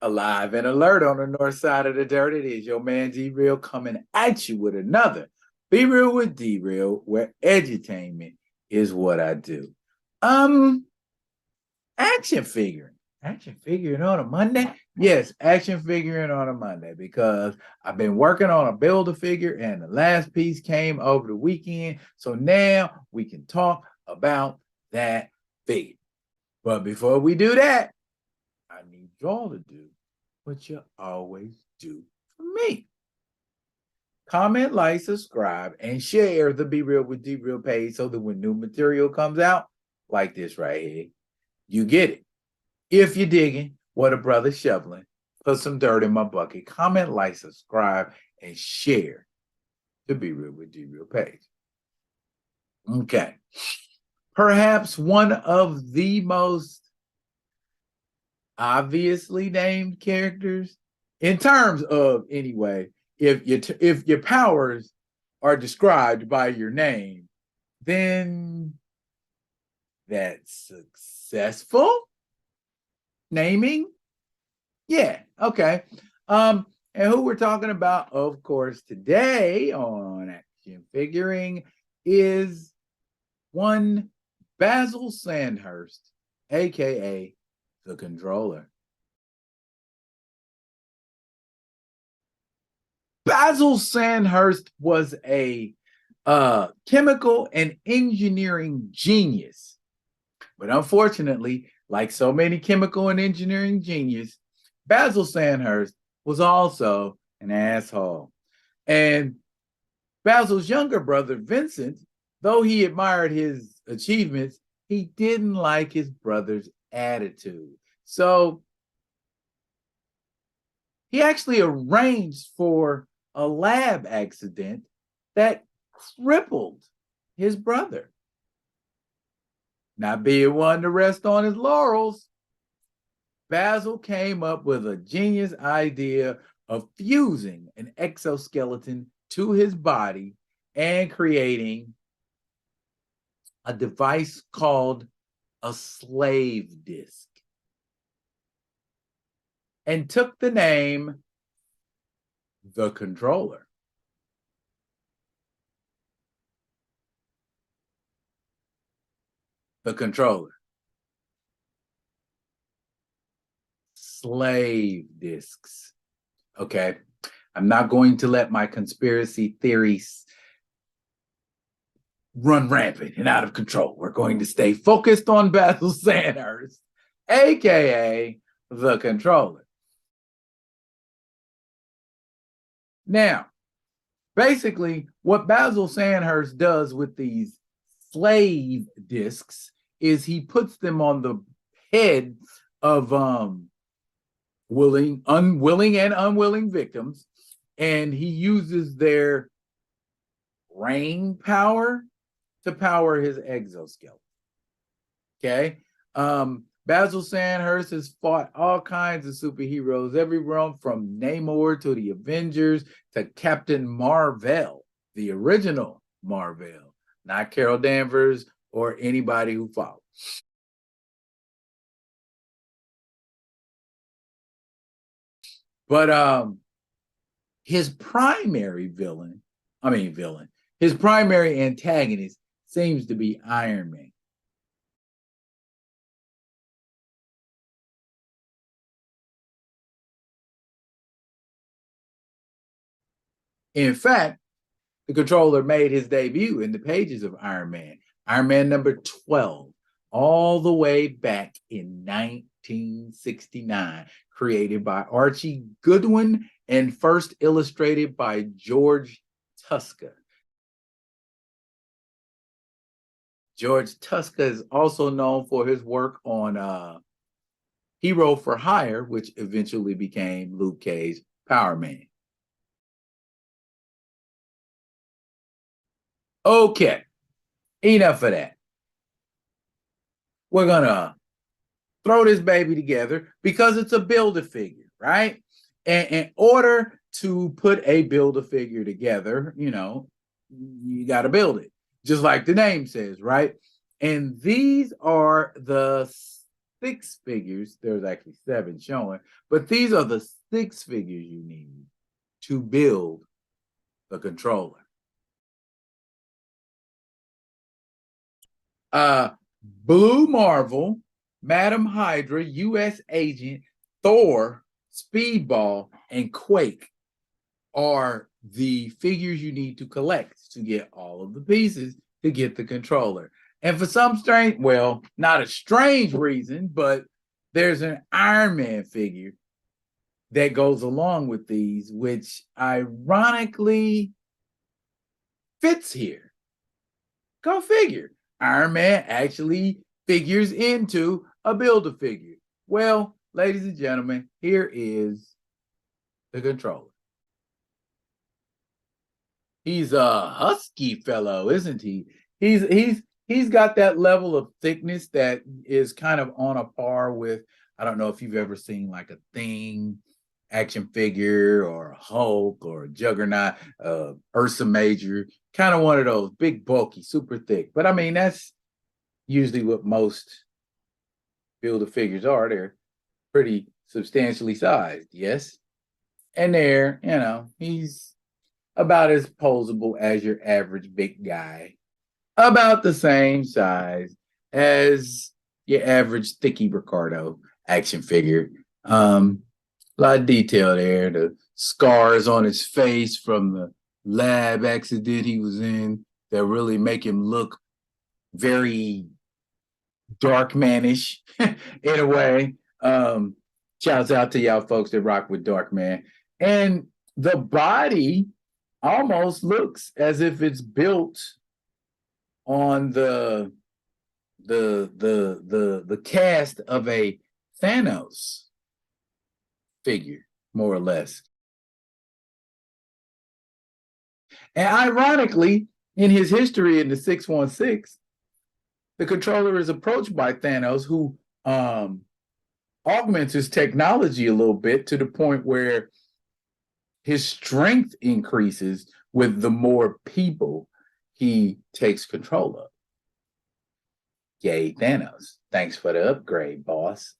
Alive and alert on the north side of the dirt. It is your man D-Real coming at you with another Be Real with D-Real, where edutainment is what I do. Action figuring. Action figuring on a Monday? Yes, action figuring on a Monday because I've been working on a Build-A-Figure and the last piece came over the weekend. So now we can talk about that figure. But before we do that, I need y'all to do what you always do for me. Comment, like, subscribe, and share the Be Real with D-Real page so that when new material comes out, like this right here, you get it. If you're digging what a brother's shoveling, put some dirt in my bucket. Comment, like, subscribe, and share the Be Real with D-Real page. Okay. Perhaps one of the most obviously named characters in terms of, anyway, if your powers are described by your name, then that's successful naming. Yeah, okay. And who we're talking about, of course, today on Action Figuring is one Basil Sandhurst, aka the Controller. Basil Sandhurst was a chemical and engineering genius. But unfortunately, like so many chemical and engineering genius, Basil Sandhurst was also an asshole. And Basil's younger brother, Vincent, though he admired his achievements, he didn't like his brother's attitude. So he actually arranged for a lab accident that crippled his brother. Not being one to rest on his laurels, Basil came up with a genius idea of fusing an exoskeleton to his body and creating a device called a slave disc, and took the name the Controller. The Controller. Slave discs. Okay. I'm not going to let my conspiracy theories run rampant and out of control. We're going to stay focused on Basil Sandhurst, aka the Controller. Now, basically, what Basil Sandhurst does with these slave discs is he puts them on the head of unwilling and unwilling victims, and he uses their brain power to power his exoskeleton. Okay. Basil Sandhurst has fought all kinds of superheroes, everyone from Namor to the Avengers to Captain Marvel, the original Marvel, not Carol Danvers or anybody who followed. But his primary his primary antagonist seems to be Iron Man. In fact, the Controller made his debut in the pages of Iron Man number 12, all the way back in 1969, created by Archie Goodwin and first illustrated by George Tuska. George Tuska is also known for his work on Hero for Hire, which eventually became Luke Cage's Power Man. Okay, enough of that. We're gonna throw this baby together because it's a Build-A-Figure, right? And in order to put a Build-A-Figure together, you know, you got to build it, just like the name says, right? And these are the 6 figures. There's actually 7 showing, but these are the 6 figures you need to build the controller. Blue Marvel, Madam Hydra, U.S. Agent, Thor, Speedball, and Quake are the figures you need to collect to get all of the pieces to get the controller. And for some strange, well, not a strange reason, but there's an Iron Man figure that goes along with these, which ironically fits here. Go figure. Iron Man actually figures into a Build-A-Figure. Well, ladies and gentlemen, here is the controller. He's a husky fellow, isn't he? He's got that level of thickness that is kind of on a par with, I don't know if you've ever seen like a Thing action figure or a Hulk or a Juggernaut, Ursa Major, kind of one of those big, bulky, super thick. But I mean, that's usually what most Build-A-Figures are. They're pretty substantially sized, yes. And there, you know, he's about as posable as your average big guy, about the same size as your average Thicky Ricardo action figure. A lot of detail there. The scars on his face from the lab accident he was in that really make him look very Darkmanish in a way. Shouts out to y'all folks that rock with Darkman. And the body almost looks as if it's built on the cast of a Thanos figure, more or less. And ironically, in his history in the 616, the controller is approached by Thanos, who augments his technology a little bit to the point where his strength increases with the more people he takes control of. Yay, Thanos. Thanks for the upgrade, boss.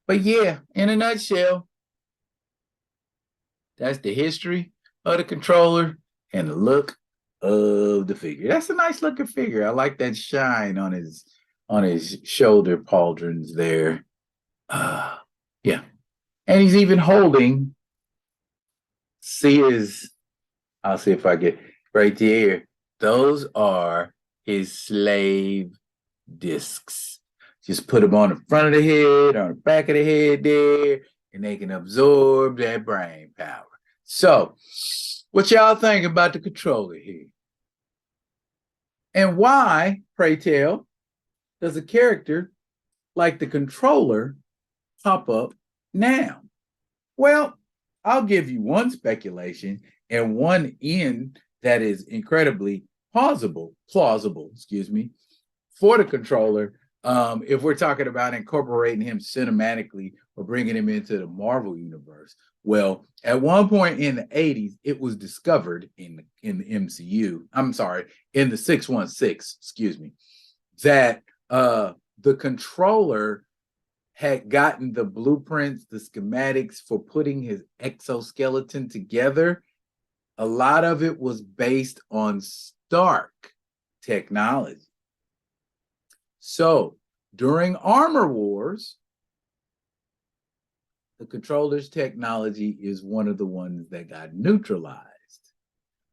But yeah, in a nutshell, that's the history of the controller and the look of the figure. That's a nice looking figure. I like that shine on his shoulder pauldrons there. Yeah. And he's even holding, I'll see if I get right there. Those are his slave discs. Just put them on the front of the head, on the back of the head there, and they can absorb that brain power. So, what y'all think about the controller here? And why, pray tell, does a character like the controller pop up now? Well, I'll give you one speculation and one end that is incredibly plausible, for the controller. If we're talking about incorporating him cinematically or bringing him into the Marvel universe. Well, at one point in the 80s, it was discovered in the MCU. I'm sorry, in the 616, that the controller had gotten the blueprints, the schematics for putting his exoskeleton together. A lot of it was based on Stark technology. So during Armor Wars, the controller's technology is one of the ones that got neutralized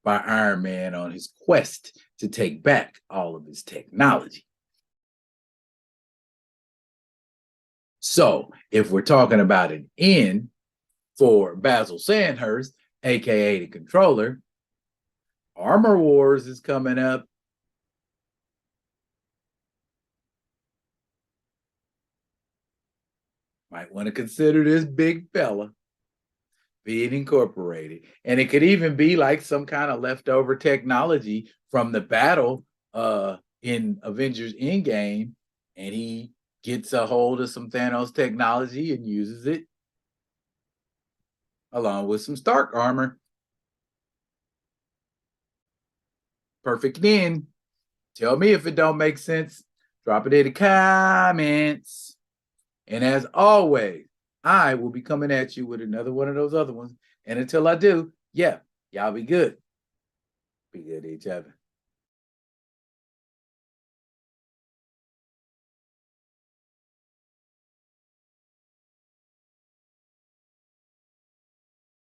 by Iron Man on his quest to take back all of his technology. So if we're talking about an end for Basil Sandhurst, aka the controller, Armor Wars is coming up. Might want to consider this big fella being incorporated. And it could even be like some kind of leftover technology from the battle in Avengers Endgame, and he gets a hold of some Thanos technology and uses it along with some Stark armor. Perfect end. Tell me if it don't make sense. Drop it in the comments. And as always, I will be coming at you with another one of those other ones. And until I do, yeah, y'all be good. Be good to each other.